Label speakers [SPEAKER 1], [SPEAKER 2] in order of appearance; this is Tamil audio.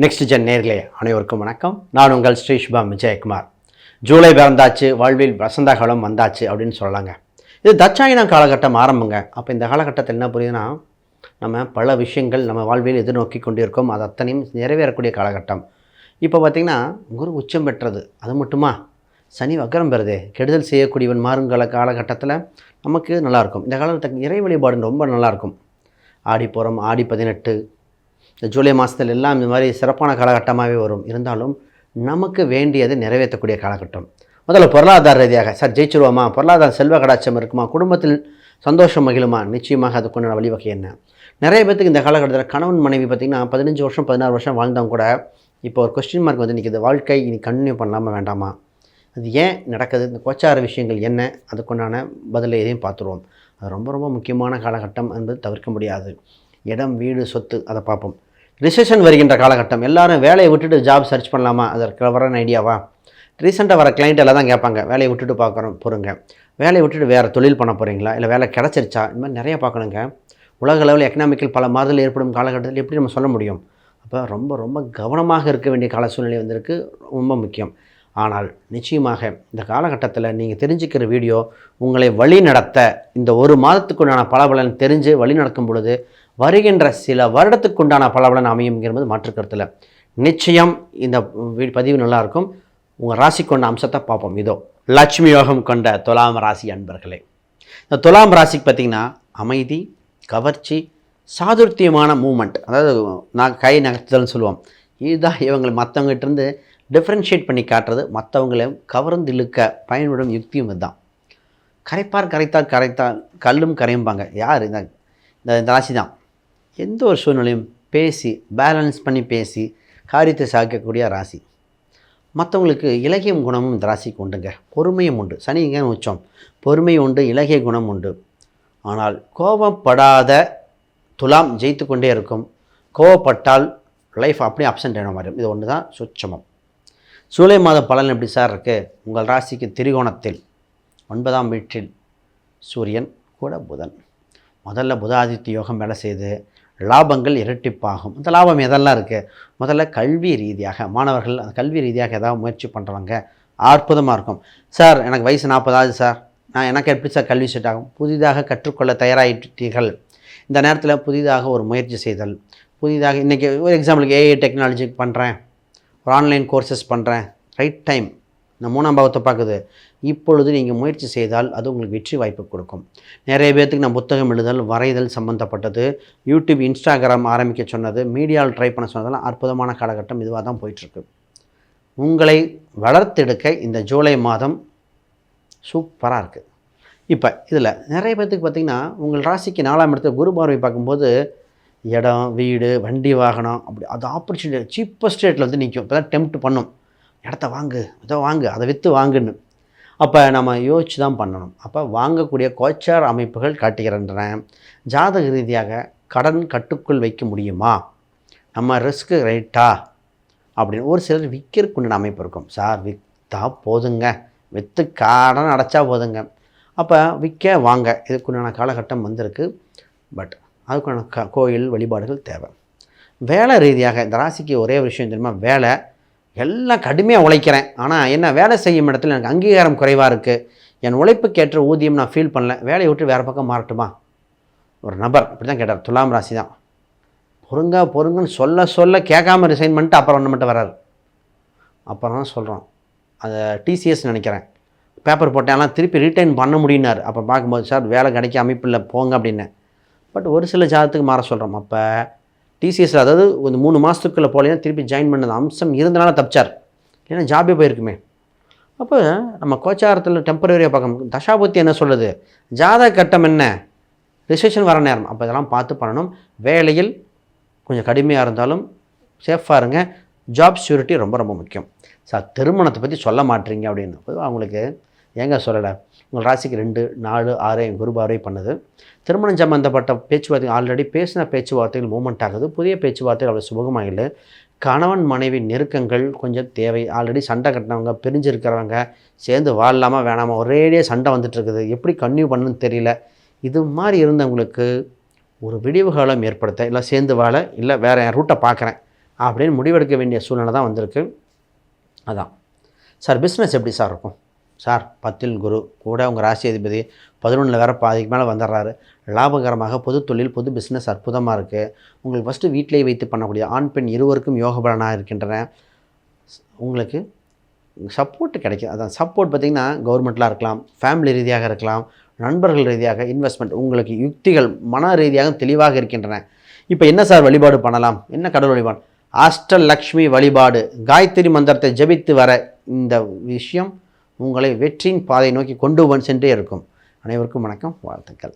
[SPEAKER 1] நெக்ஸ்ட் ஜென் நேர்களே அனைவருக்கும் வணக்கம். நான் உங்கள் ஸ்ரீ சுபம் விஜயகுமார். ஜூலை பிறந்தாச்சு, வாழ்வில் வசந்த காலம் வந்தாச்சு அப்படின்னு சொல்லலாங்க. இது தட்சாயின காலகட்டம் ஆரம்பங்க. அப்போ இந்த காலகட்டத்தில் என்ன புரியுதுன்னா, நம்ம பல விஷயங்கள் நம்ம வாழ்வில் எதிர்நோக்கி கொண்டிருக்கோம். அது அத்தனையும் நிறைவேறக்கூடிய காலகட்டம். இப்போ பார்த்திங்கன்னா குரு உச்சம் பெற்றது, அது மட்டுமா சனி வக்கரம் பெறுது, கெடுதல் செய்யக்கூடியவன் மாறுங்கால காலகட்டத்தில் நமக்கு நல்லாயிருக்கும். இந்த காலகட்டத்துக்கு இறை வழிபாடு ரொம்ப நல்லாயிருக்கும். ஆடி போகிறோம், ஆடி 18, இந்த ஜூலை மாதத்தில் எல்லாம் இந்த மாதிரி சிறப்பான காலகட்டமாகவே வரும். இருந்தாலும் நமக்கு வேண்டியதை நிறைவேற்றக்கூடிய காலகட்டம். முதல்ல பொருளாதார ரீதியாக சார் ஜெயிச்சிருவோமா, பொருளாதார செல்வ கடாட்சம் இருக்குமா, குடும்பத்தில் சந்தோஷம் மகிழுமா, நிச்சயமாக அதுக்குண்டான வழிவகை என்ன. நிறைய பேர்த்துக்கு இந்த காலகட்டத்தில் கணவன் மனைவி பார்த்திங்கன்னா 15 வருஷம் 16 வருஷம் வாழ்ந்தவங்க கூட இப்போ ஒரு கொஸ்டின் மார்க் வந்து நிற்கிது. வாழ்க்கை இனி கண்டினியூ பண்ணலாமா வேண்டாமா, அது ஏன் நடக்குது, இந்த கோச்சார விஷயங்கள் என்ன, அதுக்குண்டான பதிலை எதையும் பார்த்துருவோம். அது ரொம்ப ரொம்ப முக்கியமான காலகட்டம் என்பது தவிர்க்க முடியாது. இடம், வீடு, சொத்து அதை பார்ப்போம். ரிசெஷன் வருகின்ற காலகட்டம், எல்லோரும் வேலையை விட்டுட்டு ஜாப் சர்ச் பண்ணலாமா, அதற்கு வர ஐடியாவா. ரீசெண்டாக வர கிளைண்ட் எல்லாம் தான் கேட்பாங்க, வேலையை விட்டுட்டு பார்க்குறோம் போகிறோங்க, வேலையை விட்டுட்டு வேறு தொழில் பண்ண போகிறீங்களா, இல்லை வேலை கிடச்சிருச்சா, இந்த மாதிரி நிறையா பார்க்கணுங்க. உலக அளவில் எக்கனாமிக்கல் பல மாறுதல் ஏற்படும் காலகட்டத்தில் எப்படி நம்ம சொல்ல முடியும். அப்போ ரொம்ப ரொம்ப கவனமாக இருக்க வேண்டிய கால சூழ்நிலை வந்திருக்கு, ரொம்ப முக்கியம். ஆனால் நிச்சயமாக இந்த காலகட்டத்தில் நீங்கள் தெரிஞ்சுக்கிற வீடியோ உங்களை வழி நடத்த, இந்த ஒரு மாதத்துக்குண்டான பலபலன் தெரிஞ்சு வழி நடக்கும் பொழுது வருகின்ற சில வருடத்துக்குண்டான பலபலன் அமையுங்கிறது மாற்றுக்கருத்தில் நிச்சயம். இந்த பதிவு நல்லாயிருக்கும். உங்கள் ராசி கொண்ட அம்சத்தை பார்ப்போம். இதோ லட்சுமி யோகம் கொண்ட துலாம் ராசி அன்பர்களே. இந்த துலாம் ராசிக்கு பார்த்திங்கன்னா அமைதி, கவர்ச்சி, சாதுர்த்தியமான மூமெண்ட், அதாவது கை நகர்த்துதல்னு சொல்லுவோம். இதுதான் இவங்களை மற்றவங்ககிட்டருந்து டிஃப்ரென்ஷியேட் பண்ணி காட்டுறது, மற்றவங்களையும் கவர்ந்து இழுக்க பயன்படும் யுக்தியும் இதுதான். கரைத்தால் கல்லும் கரையும்பாங்க. யார் இந்த ராசி தான். எந்த ஒரு சூழ்நிலையும் பேசி பேலன்ஸ் பண்ணி பேசி காரியத்தை சாதிக்கக்கூடிய ராசி. மற்றவங்களுக்கு இலகியம் குணமும் இந்த ராசிக்கு உண்டுங்க. பொறுமையும் உண்டு. சனி இங்கே உச்சம், பொறுமை உண்டு, இலகிய குணம் உண்டு. ஆனால் கோபப்படாத துலாம் ஜெயித்து கொண்டே இருக்கும். கோபப்பட்டால் லைஃப் அப்படியே அப்சென்ட் ஆன மாதிரி. இது ஒன்று தான் சுட்சமம். ஜூலை மாத பலன் எப்படி சார் இருக்குது? உங்கள் ராசிக்கு திரிகோணத்தில் 9ஆம் வீட்டில் சூரியன் கூட புதன். முதல்ல புதாதித்ய யோகம் வேலை செய்து லாபங்கள் இரட்டிப்பாகும். இந்த லாபம் எதெல்லாம் இருக்குது? முதல்ல கல்வி ரீதியாக மாணவர்கள் அந்த கல்வி ரீதியாக ஏதாவது முயற்சி பண்ணுறவங்க அற்புதமாக இருக்கும். சார் எனக்கு வயசு 40 ஆகுது சார், நான் எனக்கு எப்படி சார் கல்வி செட் ஆகும்? புதிதாக கற்றுக்கொள்ள தயாராகிட்டீர்கள். இந்த நேரத்தில் புதிதாக ஒரு முயற்சி செய்தல், புதிதாக இன்றைக்கி ஒரு எக்ஸாம்பிளுக்கு ஏஐ டெக்னாலஜி பண்ணுறேன், ஒரு ஆன்லைன் கோர்சஸ் பண்ணுறேன், ரைட் டைம். இந்த 3ஆம் பாவத்தை பார்க்குது. இப்பொழுது நீங்கள் முயற்சி செய்தால் அது உங்களுக்கு வெற்றி வாய்ப்பு கொடுக்கும். நிறைய பேர்த்துக்கு நான் புத்தகம் எழுதல், வரைதல் சம்மந்தப்பட்டது, யூடியூப், இன்ஸ்டாகிராம் ஆரம்பிக்க சொன்னது, மீடியாவில் ட்ரை பண்ண சொன்னதெல்லாம் அற்புதமான காலகட்டம் இதுவாக தான் போயிட்டுருக்கு. உங்களை வளர்த்தெடுக்க இந்த ஜூலை மாதம் சூப்பராக இருக்குது. இப்போ இதில் நிறைய பேர்த்துக்கு பார்த்திங்கன்னா உங்கள் ராசிக்கு 4ஆம் இடத்துல குரு பார்வை பார்க்கும்போது இடம், வீடு, வண்டி, வாகனம், அப்படி அது ஆப்பர்ச்சுனிட்டி சீப்பஸ்ட் ரேட்டில் வந்து நிற்கும். இப்போ தான் டெம்ப்ட் பண்ணும், இடத்த வாங்கு, இதை வாங்கு, அதை விற்று வாங்குன்னு. அப்போ நம்ம யோசித்து தான் பண்ணணும். அப்போ வாங்கக்கூடிய கோச்சார் அமைப்புகள் காட்டுகின்றன. ஜாதக ரீதியாக கடன் கட்டுக்குள் வைக்க முடியுமா, நம்ம ரிஸ்க்கு ரைட்டா அப்படின்னு. ஒரு சிலர் விற்கிறதுக்குண்டான அமைப்பு இருக்கும். சார் விற்றா போதுங்க, விற்று கடன் அடைச்சா போதுங்க. அப்போ விற்க வாங்க இதுக்குண்டான காலகட்டம் வந்திருக்கு. பட் அதுக்கான கோயில் வழிபாடுகள் தேவை. வேலை ரீதியாக இந்த ராசிக்கு ஒரே விஷயம் தெரியுமா, வேலை எல்லாம் கடுமையாக உழைக்கிறேன், ஆனால் என்ன வேலை செய்யும் இடத்துல எனக்கு அங்கீகாரம் குறைவாக இருக்குது, என் உழைப்புக்கேற்ற ஊதியம் நான் ஃபீல் பண்ணல, வேலையை விட்டு வேறு பக்கம் மாறட்டுமா. ஒரு நபர் இப்படி தான் கேட்டார், துலாம் ராசி தான். பொறுங்கன்னு சொல்ல கேட்காம ரிசைன் பண்ணிட்டு அப்புறம் ஒன்று மட்டும் வராரு. அப்புறம் தான் சொல்கிறோம், அதை டிசிஎஸ் நினைக்கிறேன், பேப்பர் போட்டேன்லாம் திருப்பி ரீட்டைன் பண்ண முடியினார். அப்போ பார்க்கும்போது சார் வேலை கிடைக்க அமைப்பில்லை போங்க அப்படின்னு. பட் ஒரு சில ஜாதத்துக்கு மாற சொல்கிறோம். அப்போ டிசிஎஸில் அதாவது ஒரு 3 மாதத்துக்குள்ளே போலேன்னா திருப்பி ஜாயின் பண்ணது அம்சம் இருந்தனால தப்பிச்சார், ஏன்னா ஜாபே போயிருக்குமே. அப்போ நம்ம கோச்சாரத்தில் டெம்பரரியாக பார்க்கணும். தசாபுத்தி என்ன சொல்லுது, ஜாதக கட்டம் என்ன, ரிசெஷன் வர நேரம். அப்போ இதெல்லாம் பார்த்து பண்ணணும். வேலையில் கொஞ்சம் கடுமையாக இருந்தாலும் சேஃபாக இருங்க. ஜாப் செக்யூரிட்டி ரொம்ப ரொம்ப முக்கியம். சார் திருமணத்தை பற்றி சொல்ல மாட்டீங்க அப்படின்னு அவங்களுக்கு ஏங்க சொல்லலை. உங்கள் ராசிக்கு 2, 4, 6 குரு பார்வை பண்ணுது. திருமணம் சம்பந்தப்பட்ட பேச்சுவார்த்தை ஆல்ரெடி பேசின பேச்சுவார்த்தைகள் மூமெண்ட் ஆகுது. புதிய பேச்சுவார்த்தைகள் அவ்வளோ சுபகமாக இல்லை. கணவன் மனைவி நெருக்கங்கள் கொஞ்சம் தேவை. ஆல்ரெடி சண்டை கட்டினவங்க, பிரிஞ்சிருக்கிறவங்க, சேர்ந்து வாழலாமா வேணாமா, ஒரேடியாக சண்டை வந்துட்டுருக்குது, எப்படி கன்டினியூ பண்ணணும்னு தெரியல. இது மாதிரி இருந்தவங்களுக்கு ஒரு விடிவு காலம் ஏற்படுத்த, இல்லை சேர்ந்து வாழ, இல்லை வேறு என் ரூட்டை பார்க்குறேன், அப்படின்னு முடிவெடுக்க வேண்டிய சூழ்நிலை தான் வந்திருக்கு. அதான் சார் பிஸ்னஸ் எப்படி சார் இருக்கும்? சார் 10ல் குரு கூட உங்கள் ராசி அதிபதி 11ல் வேறு பாதிக்கு மேலே வந்துடுறாரு. லாபகரமாக பொது தொழில் பொது பிஸ்னஸ் அற்புதமாக இருக்குது. உங்களுக்கு ஃபஸ்ட்டு வீட்டிலேயே வைத்து பண்ணக்கூடிய ஆண் பெண் இருவருக்கும் யோக பலனாக இருக்கின்றன. உங்களுக்கு சப்போர்ட் கிடைக்கும். அதான் சப்போர்ட் பார்த்திங்கன்னா கவர்மெண்ட்லாம் இருக்கலாம், ஃபேமிலி ரீதியாக இருக்கலாம், நண்பர்கள் ரீதியாக, இன்வெஸ்ட்மெண்ட், உங்களுக்கு யுக்திகள் மன ரீதியாக தெளிவாக இருக்கின்றன. இப்போ என்ன சார் வழிபாடு பண்ணலாம்? என்ன கடவுள் வழிபாடு? அஷ்டலக்ஷ்மி வழிபாடு, காயத்ரி மந்திரத்தை ஜபித்து வர இந்த விஷயம் உங்களை வெற்றியின் பாதை நோக்கி கொண்டு சென்றே இருக்கும். அனைவருக்கும் வணக்கம், வாழ்த்துக்கள்.